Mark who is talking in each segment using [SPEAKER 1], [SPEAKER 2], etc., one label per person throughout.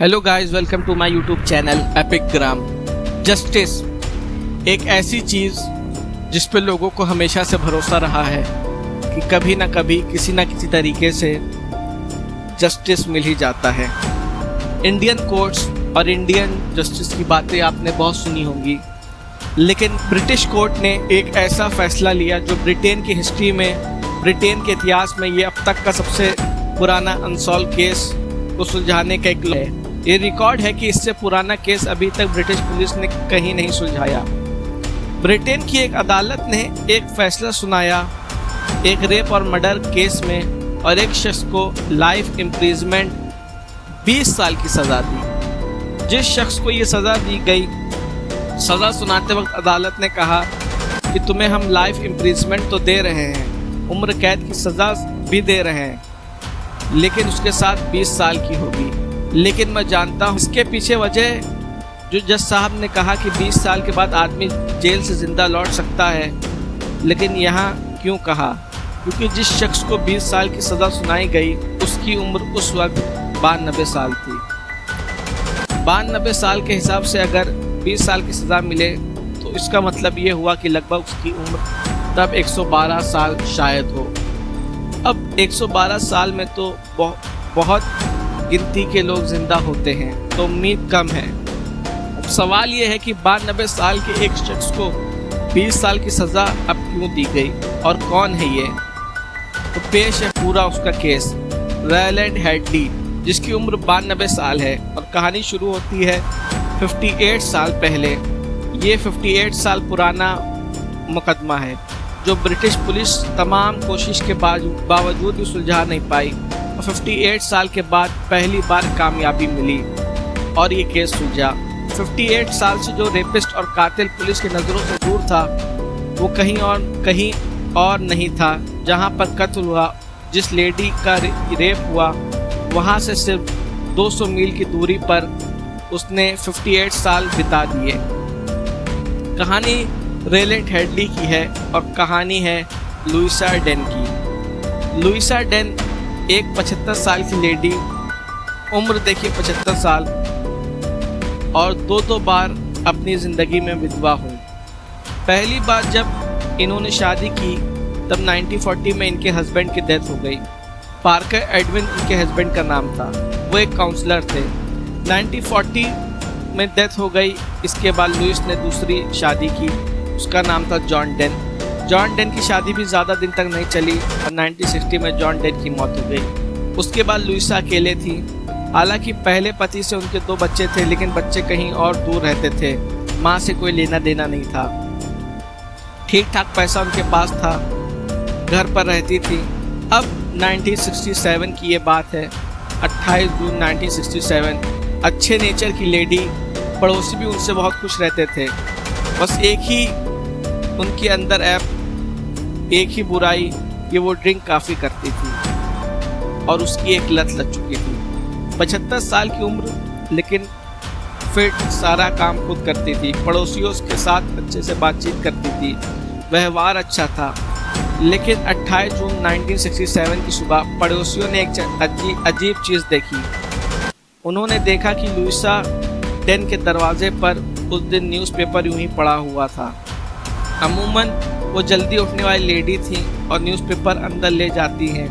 [SPEAKER 1] Hello guys, welcome to my YouTube channel epic gram. Justice एक ऐसी चीज़ जिस पे लोगों को हमेशा से भरोसा रहा है कि कभी ना कभी किसी ना किसी तरीके से जस्टिस मिल ही जाता है। इंडियन कोर्ट्स और इंडियन जस्टिस की बातें आपने बहुत सुनी होंगी, लेकिन ब्रिटिश कोर्ट ने एक ऐसा फैसला लिया जो ब्रिटेन की हिस्ट्री में, ब्रिटेन के इतिहास में ये अब तक का सबसे पुराना अनसॉल्व केस को सुलझाने का एक है। ये रिकॉर्ड है कि इससे पुराना केस अभी तक ब्रिटिश पुलिस ने कहीं नहीं सुलझाया। ब्रिटेन की एक अदालत ने एक फैसला सुनाया एक रेप और मर्डर केस में, और एक शख्स को लाइफ इम्प्रिजमेंट 20 साल की सज़ा दी। जिस शख्स को ये सज़ा दी गई, सज़ा सुनाते वक्त अदालत ने कहा कि तुम्हें हम लाइफ इम्प्रिजमेंट तो दे रहे हैं, उम्र कैद की सज़ा भी दे रहे हैं, लेकिन उसके साथ 20 साल की होगी। लेकिन मैं जानता हूँ इसके पीछे वजह, जो जज साहब ने कहा कि 20 साल के बाद आदमी जेल से ज़िंदा लौट सकता है, लेकिन यहाँ क्यों कहा? क्योंकि जिस शख्स को 20 साल की सज़ा सुनाई गई उसकी उम्र उस वक्त 92 साल थी। 92 साल के हिसाब से अगर 20 साल की सज़ा मिले तो इसका मतलब ये हुआ कि लगभग उसकी उम्र तब 112 साल शायद हो। अब 112 साल में तो बहुत गिनती के लोग जिंदा होते हैं, तो उम्मीद कम है। अब सवाल ये है कि 92 साल के एक शख्स को 20 साल की सज़ा अब क्यों दी गई और कौन है ये? तो पेश है पूरा उसका केस। रैलेंड हेडली, जिसकी उम्र 92 साल है, और कहानी शुरू होती है 58 साल पहले। ये 58 साल पुराना मुकदमा है जो ब्रिटिश पुलिस तमाम कोशिश के बावजूद भी सुलझा नहीं पाई, और 58 साल के बाद पहली बार कामयाबी मिली और ये केस सुलझा। 58 साल से जो रेपिस्ट और कातिल पुलिस की नज़रों से दूर था, वो कहीं और नहीं था जहां पर कत्ल हुआ। जिस लेडी का रेप हुआ वहां से सिर्फ 200 मील की दूरी पर उसने 58 साल बिता दिए। कहानी रैलेंड हेडली की है और कहानी है लुइसा डेन की। लुइसा डेन एक 75 साल की लेडी, उम्र देखिए 75 साल, और दो बार अपनी ज़िंदगी में विधवा हुई। पहली बार जब इन्होंने शादी की तब 1940 में इनके हस्बैंड की डेथ हो गई। पार्कर एडविन उनके हस्बैंड का नाम था, वो एक काउंसलर थे। 1940 में डेथ हो गई। इसके बाद लुइस ने दूसरी शादी की, उसका नाम था जॉन डेन। जॉन डेन की शादी भी ज़्यादा दिन तक नहीं चली और 1960 में जॉन डेन की मौत हो गई। उसके बाद लुइसा अकेले थी। हालांकि पहले पति से उनके 2 बच्चे थे, लेकिन बच्चे कहीं और दूर रहते थे, माँ से कोई लेना देना नहीं था। ठीक ठाक पैसा उनके पास था, घर पर रहती थी। अब 1967 की ये बात है, 28 जून 1967। अच्छे नेचर की लेडी, पड़ोसी भी उनसे बहुत खुश रहते थे। बस एक ही उनके अंदर एक ही बुराई, कि वो ड्रिंक काफ़ी करती थी और उसकी एक लत लग चुकी थी। 75 साल की उम्र, लेकिन फिट, सारा काम खुद करती थी। पड़ोसियों के साथ अच्छे से बातचीत करती थी, व्यवहार अच्छा था। लेकिन 28 जून 1967 की सुबह पड़ोसियों ने एक अजीब चीज़ देखी। उन्होंने देखा कि लुइसा डेन के दरवाजे पर उस दिन न्यूज़पेपर यूं ही पड़ा हुआ था। अमूमन वो जल्दी उठने वाली लेडी थी और न्यूज़पेपर अंदर ले जाती हैं,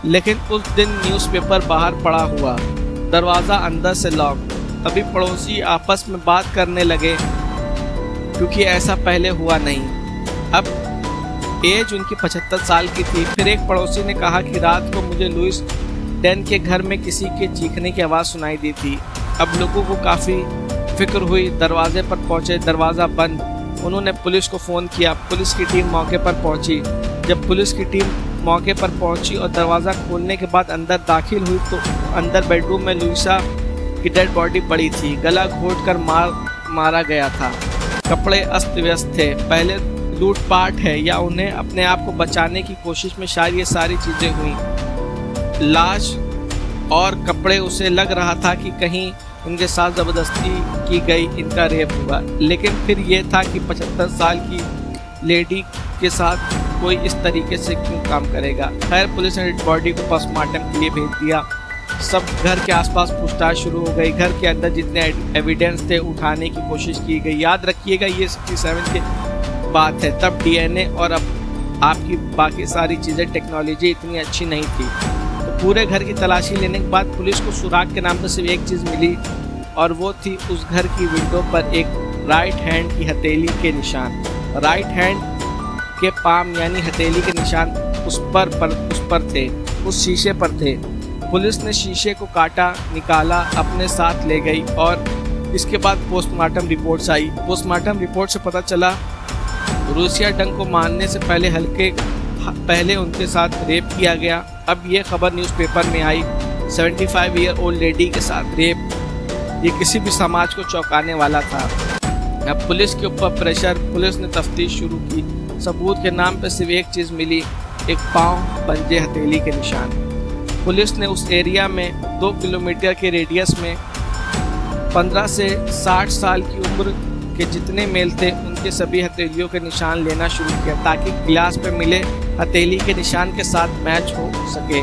[SPEAKER 1] लेकिन उस दिन न्यूज़पेपर बाहर पड़ा हुआ, दरवाज़ा अंदर से लॉक। तभी पड़ोसी आपस में बात करने लगे, क्योंकि ऐसा पहले हुआ नहीं। अब एज उनकी 75 साल की थी। फिर एक पड़ोसी ने कहा कि रात को मुझे लुइस डेन के घर में किसी के चीखने की आवाज़ सुनाई दी थी। अब लोगों को काफ़ी फिक्र हुई, दरवाजे पर पहुँचे, दरवाज़ा बंद। उन्होंने पुलिस को फ़ोन किया, पुलिस की टीम मौके पर पहुंची। जब पुलिस की टीम मौके पर पहुंची और दरवाज़ा खोलने के बाद अंदर दाखिल हुई तो अंदर बेडरूम में लुइसा की डेड बॉडी पड़ी थी। गला घोंटकर मारा गया था, कपड़े अस्त व्यस्त थे। पहले लूटपाट है या उन्हें अपने आप को बचाने की कोशिश में शायद ये सारी चीज़ें हुई। लाश और कपड़े, उसे लग रहा था कि कहीं उनके साथ ज़बरदस्ती की गई, इनका रेप हुआ। लेकिन फिर ये था कि 75 साल की लेडी के साथ कोई इस तरीके से क्यों काम करेगा। खैर, पुलिस ने बॉडी को पोस्टमार्टम के लिए भेज दिया। सब घर के आसपास पूछताछ शुरू हो गई। घर के अंदर जितने एविडेंस थे उठाने की कोशिश की गई। याद रखिएगा ये 67 की बात है, तब डीएनए और अब आपकी बाकी सारी चीज़ें, टेक्नोलॉजी इतनी अच्छी नहीं थी। तो पूरे घर की तलाशी लेने के बाद पुलिस को सुराग के नाम पर सिर्फ एक चीज़ मिली और वो थी उस घर की विंडो पर एक राइट हैंड की हथेली के निशान। राइट हैंड के पाम यानी हथेली के निशान उस पर थे, उस शीशे पर थे। पुलिस ने शीशे को काटा, निकाला, अपने साथ ले गई और इसके बाद पोस्टमार्टम रिपोर्ट्स आई। पोस्टमार्टम रिपोर्ट से पता चला रूसिया डंग को मारने से पहले उनके साथ रेप किया गया। अब ये खबर न्यूज़पेपर में आई, 75 ईयर ओल्ड लेडी के साथ रेप, ये किसी भी समाज को चौंकाने वाला था। अब पुलिस के ऊपर प्रेशर, पुलिस ने तफ्तीश शुरू की। सबूत के नाम पर सिर्फ एक चीज़ मिली, एक पाँव, पंजे, हथेली के निशान। पुलिस ने उस एरिया में 2 किलोमीटर के रेडियस में 15 से 60 साल की उम्र के जितने मेल थे उनके सभी हथेलियों के निशान लेना शुरू किया ताकि गिलास पे मिले हथेली के निशान के साथ मैच हो सके।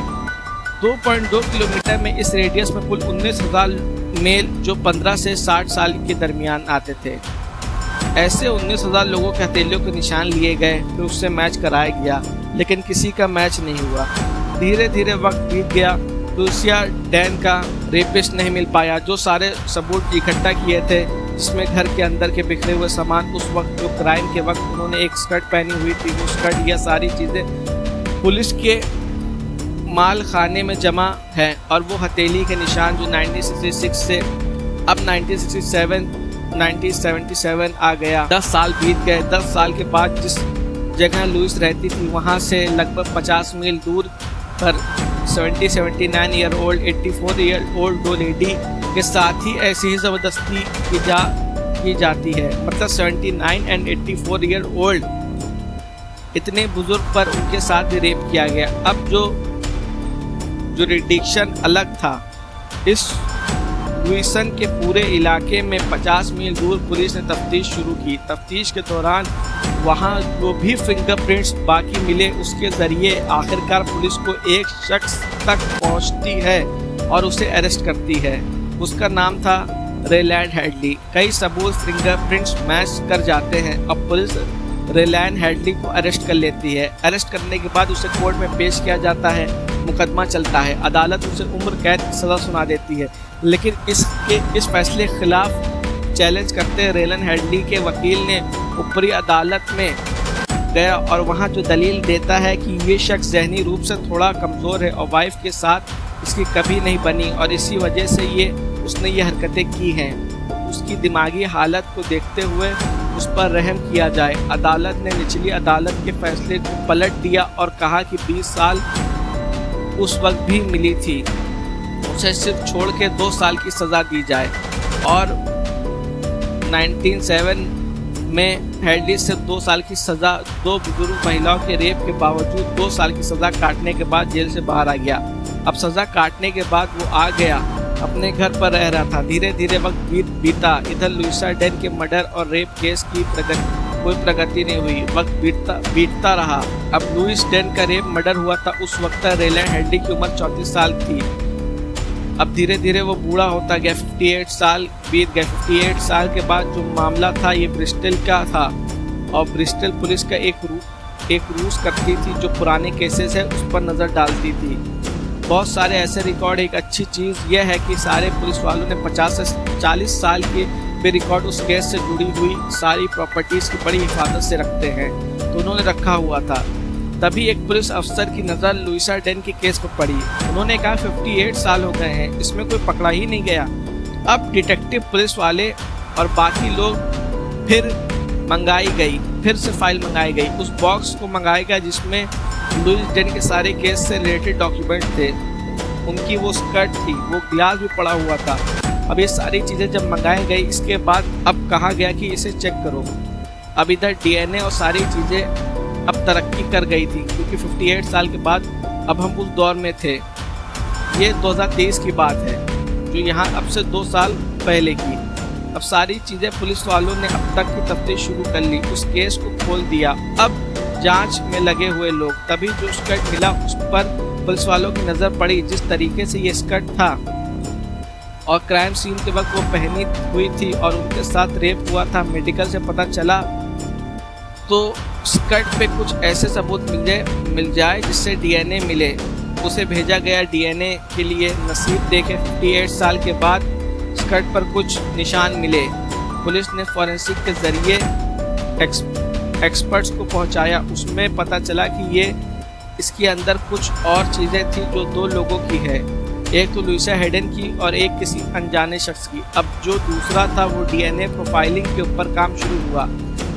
[SPEAKER 1] 2.2 किलोमीटर में इस रेडियस में कुल 19,000 मेल जो 15 से 60 साल के दरमियान आते थे। ऐसे 19,000 लोगों के हथेलियों के निशान लिए गए, फिर उससे मैच कराया गया, लेकिन किसी का मैच नहीं हुआ। धीरे धीरे वक्त बीत गया। रूसिया डैन का रेपिस्ट नहीं मिल पाया। जो सारे सबूत इकट्ठा किए थे, जिसमें घर के अंदर के बिखरे हुए सामान, उस वक्त जो क्राइम के वक्त उन्होंने एक स्कर्ट पहनी हुई थी, वो स्कर्ट, यह सारी चीज़ें पुलिस के माल खाने में जमा है। और वो हथेली के निशान जो 1966 से अब 1977 आ गया। 10 साल बीत गए। 10 साल के बाद जिस जगह लुइस रहती थी वहाँ से लगभग 50 मील दूर पर 79 ईयर ओल्ड, 84 ईयर ओल्ड दो लेडी के साथ ही ऐसी ही ज़बरदस्ती की जाती है। मतलब 79 एंड 84 ईयर ओल्ड इतने बुजुर्ग पर उनके साथ भी रेप किया गया। अब जो जुरिडिक्शन अलग था। इस लुइसन के पूरे इलाके में 50 मील दूर पुलिस ने तफ्तीश शुरू की। तफ्तीश के दौरान वहाँ जो भी फिंगरप्रिंट्स बाकी मिले उसके ज़रिए आखिरकार पुलिस को एक शख्स तक पहुँचती है और उसे अरेस्ट करती है। उसका नाम था रेलैंड हेडली। कई सबूत फिंगरप्रिंट्स मैच कर जाते हैं। अब पुलिस रेलैंड हेडली को अरेस्ट कर लेती है। अरेस्ट करने के बाद उसे कोर्ट में पेश किया जाता है, मुकदमा चलता है। अदालत उसे उम्र कैद की सज़ा सुना देती है, लेकिन इस फैसले के खिलाफ चैलेंज करते रेलन हेडली के वकील ने ऊपरी अदालत में गया और वहाँ जो दलील देता है कि ये शख्स ज़हनी रूप से थोड़ा कमज़ोर है और वाइफ के साथ इसकी कभी नहीं बनी और इसी वजह से उसने ये हरकतें की हैं। उसकी दिमागी हालत को देखते हुए उस पर रहम किया जाए। अदालत ने निचली अदालत के फैसले को पलट दिया और कहा कि 20 साल उस वक्त भी मिली थी, उसे सिर्फ छोड़ के 2 साल की सज़ा दी जाए। और 1907 में हेडली से 2 साल की सज़ा, 2 बुजुर्ग महिलाओं के रेप के बावजूद 2 साल की सज़ा काटने के बाद जेल से बाहर आ गया। अब सज़ा काटने के बाद वो आ गया, अपने घर पर रह रहा था। धीरे धीरे वक्त बीता। इधर लुइसा डेन के मर्डर और रेप केस की कोई प्रगति नहीं हुई। वक्त बीतता रहा। अब लुइस डेन का रेप मर्डर हुआ था, उस वक्त रेलन हेडली की उम्र 34 साल थी। अब धीरे धीरे वो बूढ़ा होता गया। 58 साल बीत गए। 58 साल के बाद जो मामला था ये ब्रिस्टल का था और ब्रिस्टल पुलिस का एक रूस करती थी जो पुराने केसेस है उस पर नज़र डालती थी। बहुत सारे ऐसे रिकॉर्ड। एक अच्छी चीज़ यह है कि सारे पुलिस वालों ने 50 से 40 साल के पे रिकॉर्ड उस केस से जुड़ी हुई सारी प्रॉपर्टीज़ की बड़ी हिफाजत से रखते हैं, तो उन्होंने रखा हुआ था। तभी एक पुलिस अफसर की नज़र लुइसा डेन के केस पर पड़ी। उन्होंने कहा 58 साल हो गए हैं, इसमें कोई पकड़ा ही नहीं गया। अब डिटेक्टिव पुलिस वाले और बाकी लोग फिर से फाइल मंगाई गई। उस बॉक्स को मंगाया गया जिसमें लुइस डेन के सारे केस से रिलेटेड डॉक्यूमेंट थे। उनकी वो स्कर्ट थी, वो गिलास भी पड़ा हुआ था। अब ये सारी चीज़ें जब मंगाई गई, इसके बाद अब कहा गया कि इसे चेक करो। अब इधर डीएनए और सारी चीज़ें अब तरक्की कर गई थी क्योंकि 58 साल के बाद अब हम उस दौर में थे। ये 2023 की बात है जो यहाँ अब से 2 साल पहले की। अब सारी चीज़ें पुलिस वालों ने अब तक की तफ्तीश शुरू कर ली, उस केस को खोल दिया। अब जांच में लगे हुए लोग, तभी जो स्कर्ट मिला उस पर पुलिस वालों की नज़र पड़ी जिस तरीके से ये स्कर्ट था और क्राइम सीन के वक्त वो पहनी हुई थी और उनके साथ रेप हुआ था, मेडिकल से पता चला तो स्कर्ट पे कुछ ऐसे सबूत मिल जाए जिससे डीएनए मिले। उसे भेजा गया डीएनए के लिए। नसीब देखे 58 साल के बाद स्कर्ट पर कुछ निशान मिले। पुलिस ने फॉरेंसिक के जरिए एक्सपर्ट्स को पहुंचाया। उसमें पता चला कि इसके अंदर कुछ और चीज़ें थी जो 2 लोगों की है, एक तो लुइसा हेडन की और एक किसी अनजाने शख्स की। अब जो दूसरा था वो डीएनए प्रोफाइलिंग के ऊपर काम शुरू हुआ।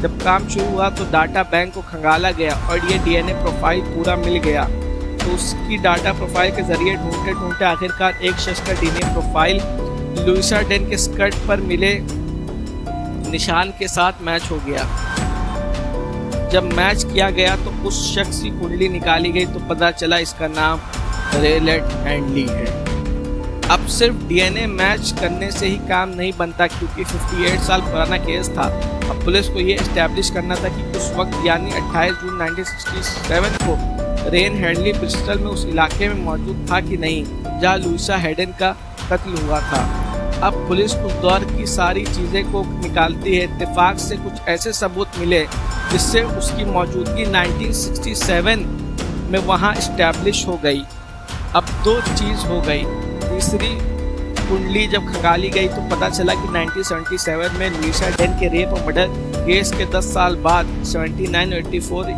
[SPEAKER 1] जब काम शुरू हुआ तो डाटा बैंक को खंगाला गया और ये डीएनए प्रोफाइल पूरा मिल गया। तो उसकी डाटा प्रोफाइल के जरिए ढूंढते ढूंढते आखिरकार एक शख्स का डीएनए प्रोफाइल लुइसा हेडन के स्कर्ट पर मिले निशान के साथ मैच हो गया। जब मैच किया गया तो उस शख्स की कुंडली निकाली गई तो पता चला इसका नाम रेलेट हैंडली है। अब सिर्फ डीएनए मैच करने से ही काम नहीं बनता क्योंकि 58 साल पुराना केस था। अब पुलिस को ये एस्टैब्लिश करना था कि उस वक्त यानी 28 जून 1967 को रेन हेडली ब्रिस्टल में उस इलाके में मौजूद था कि नहीं जहाँ लुइसा हेडन का कत्ल हुआ था। अब पुलिस उस दौर की सारी चीज़ें को निकालती है। इत्तेफाक से कुछ ऐसे सबूत मिले जिससे उसकी मौजूदगी 1967 में वहाँ इस्टेब्लिश हो गई। अब 2 चीज़ हो गई। तीसरी कुंडली जब खंगाली गई तो पता चला कि 1977 में लुइसा हेडन के रेप और मर्डर केस के 10 साल बाद 79 और 84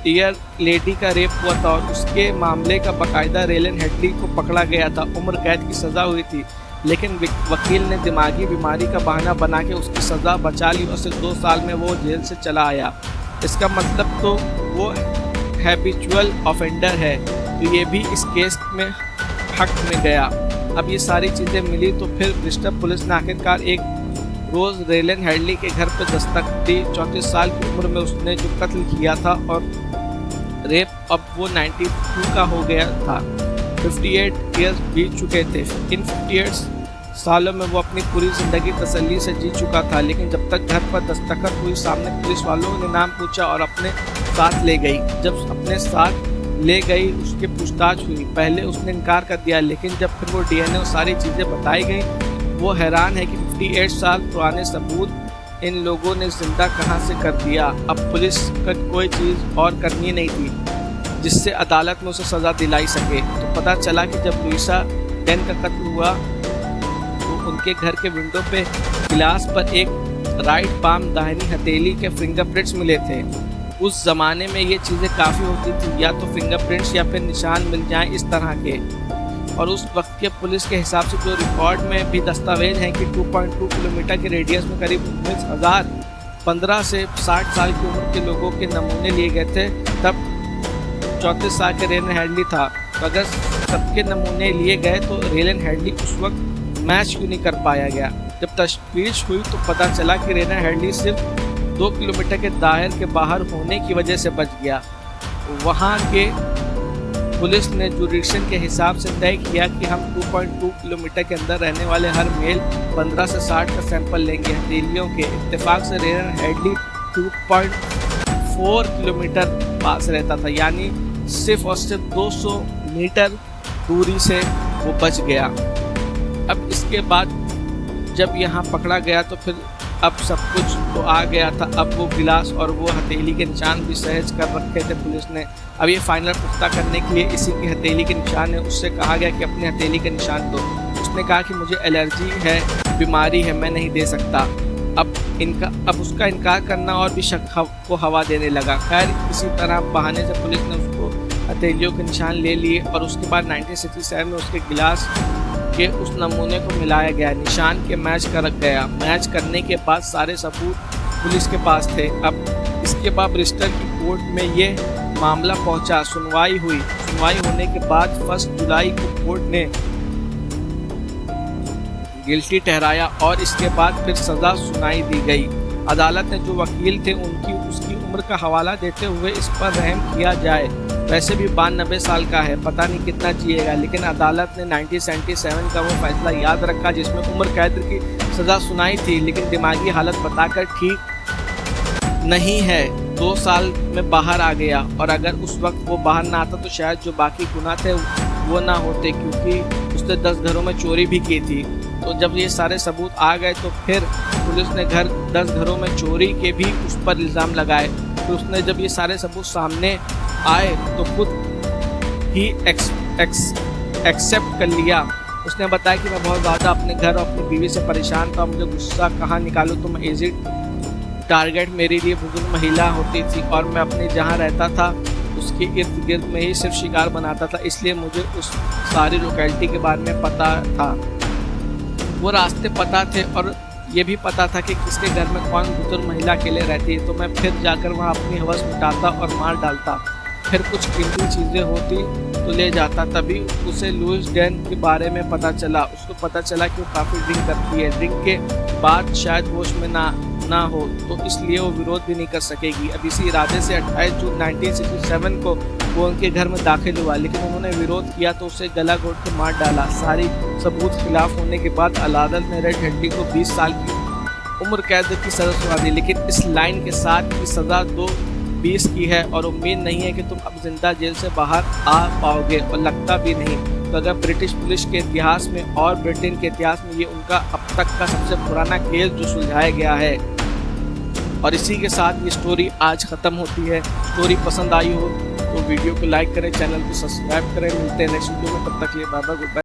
[SPEAKER 1] ईयर लेडी का रेप हुआ था और उसके मामले का बाकायदा रेलन हेडली को पकड़ा गया था। उम्र कैद की सज़ा हुई थी लेकिन वकील ने दिमागी बीमारी का बहाना बना के उसकी सज़ा बचा ली और सिर्फ 2 साल में वो जेल से चला आया। इसका मतलब तो वो हैबिचुअल ऑफेंडर है, तो ये भी इस केस में हक में गया। अब ये सारी चीज़ें मिली तो फिर ब्रिस्टल पुलिस ने आखिरकार एक रोज़ रेलन हेडली के घर पर दस्तक दी। 34 साल की उम्र में उसने जो कत्ल किया था और रेप अब वो 92 का हो गया था। 58 ईयर्स बीत चुके थे। इन 58 सालों में वो अपनी पूरी ज़िंदगी तसल्ली से जी चुका था, लेकिन जब तक घर पर दस्तखत हुई सामने पुलिस वालों ने नाम पूछा और अपने साथ ले गई। जब अपने साथ ले गई उसकी पूछताछ हुई। पहले उसने इनकार कर दिया लेकिन जब फिर वो डीएनए और सारी चीज़ें बताई गई वो हैरान है कि 58 साल पुराने सबूत इन लोगों ने जिंदा कहाँ से कर दिया। अब पुलिस का कोई चीज़ और करनी नहीं थी जिससे अदालत में उसे सज़ा दिलाई सके। तो पता चला कि जब लुइसा हेडन का कत्ल हुआ तो उनके घर के विंडो पे गिलास पर एक राइट पाम दाहिनी हथेली के फिंगरप्रिंट्स मिले थे। उस ज़माने में ये चीज़ें काफ़ी होती थी, या तो फिंगरप्रिंट्स या फिर निशान मिल जाएं इस तरह के। और उस वक्त के पुलिस के हिसाब से जो रिकॉर्ड में भी दस्तावेज हैं कि 2.2 किलोमीटर के रेडियस में करीब 19,000 15 से 60 साल की उम्र के लोगों के नमूने लिए गए थे। तब 34 साल के रेलन हेडली था। तो अगर सबके नमूने लिए गए तो रेलन हेडली उस वक्त मैच क्यों नहीं कर पाया गया। जब तफ्तीश हुई तो पता चला कि रेलन हेडली सिर्फ 2 किलोमीटर के दायरे के बाहर होने की वजह से बच गया। वहाँ के पुलिस ने जुरिडिक्शन के हिसाब से तय किया कि हम 2.2 किलोमीटर के अंदर रहने वाले हर मेल 15 से 60 का सैंपल लेंगे हथेलियों के। इत्तेफाक से रेलन हेडली 2.4 किलोमीटर पास रहता था, यानी सिर्फ और सिर्फ 200 मीटर दूरी से वो बच गया। अब इसके बाद जब यहाँ पकड़ा गया तो फिर अब सब कुछ तो आ गया था। अब वो गिलास और वो हथेली के निशान भी सहज कर रखे थे पुलिस ने। अब ये फाइनल पुख्ता करने के लिए इसी की हथेली के निशान है। उससे कहा गया कि अपनी हथेली के निशान दो। उसने कहा कि मुझे एलर्जी है, बीमारी है, मैं नहीं दे सकता। अब उसका इनकार करना और भी शक को हवा देने लगा। खैर किसी तरह बहाने से पुलिस ने उसको हथेलियों के निशान ले लिए और उसके बाद 1967 में उसके गिलास के उस नमूने को मिलाया गया, निशान के मैच कर गया। मैच करने के बाद सारे सबूत पुलिस के पास थे। अब इसके बाद ब्रिस्टल की कोर्ट में ये मामला पहुंचा। सुनवाई हुई। सुनवाई होने के बाद 1 जुलाई को कोर्ट ने गिल्टी ठहराया और इसके बाद फिर सज़ा सुनाई दी गई। अदालत ने जो वकील थे उसकी उम्र का हवाला देते हुए इस पर रहम किया जाए। वैसे भी 92 साल का है, पता नहीं कितना जिएगा, लेकिन अदालत ने 1977 का वो फैसला याद रखा जिसमें उम्र कैद की सज़ा सुनाई थी, लेकिन दिमागी हालत बताकर ठीक नहीं है। 2 साल में बाहर आ गया, और अगर उस वक्त वो बाहर ना आता तो शायद जो बाकी गुनाह थे वो ना होते, क्योंकि उसने 10 घरों में चोरी भी की थी। तो जब ये सारे सबूत आ गए तो फिर पुलिस ने 10 घरों में चोरी के भी उस पर इल्ज़ाम लगाए। तो उसने जब ये सारे सबूत सामने आए तो खुद ही एक्सेप्ट कर लिया। उसने बताया कि मैं बहुत ज़्यादा अपने घर और अपनी बीवी से परेशान था, मुझे गुस्सा कहाँ निकालूँ, तो मैं इजी टारगेट मेरे लिए बुजुर्ग महिला होती थी, और मैं अपने जहाँ रहता था उसके इर्द गिर्द में ही सिर्फ शिकार बनाता था, इसलिए मुझे उस सारी लोकेलिटी के बारे में पता था, वो रास्ते पता थे, और ये भी पता था कि किसके घर में कौन बुजुर्ग महिला अकेले रहती है। तो मैं फिर जाकर वहाँ अपनी हवस मिटाता और मार डालता, फिर कुछ कीमती चीज़ें होती तो ले जाता। तभी उसे लुइस डेन के बारे में पता चला। उसको पता चला कि वो काफ़ी ड्रिंक करती है, ड्रिंक के बाद शायद होश में ना हो, तो इसलिए वो विरोध भी नहीं कर सकेगी। अब इसी इरादे से 28 जून 1967 को वो उनके घर में दाखिल हुआ, लेकिन उन्होंने विरोध किया तो उसे गला घोट के मार डाला। सारी सबूत खिलाफ होने के बाद अदालत ने रेड हेडी को 20 साल की उम्र कैद की सज़ा सुना दी, लेकिन इस लाइन के साथ की सज़ा 20 की है और उम्मीद नहीं है कि तुम अब जिंदा जेल से बाहर आ पाओगे, और लगता भी नहीं। तो अगर ब्रिटिश पुलिस के इतिहास में और ब्रिटेन के इतिहास में ये उनका अब तक का सबसे पुराना केस जो सुलझाया गया है। और इसी के साथ ये स्टोरी आज ख़त्म होती है। स्टोरी पसंद आई हो तो वीडियो को लाइक करें, चैनल को सब्सक्राइब करें। मिलते हैं नेक्स्ट वीडियो में, तब तक के लिए बाय बाय, गुड बाय।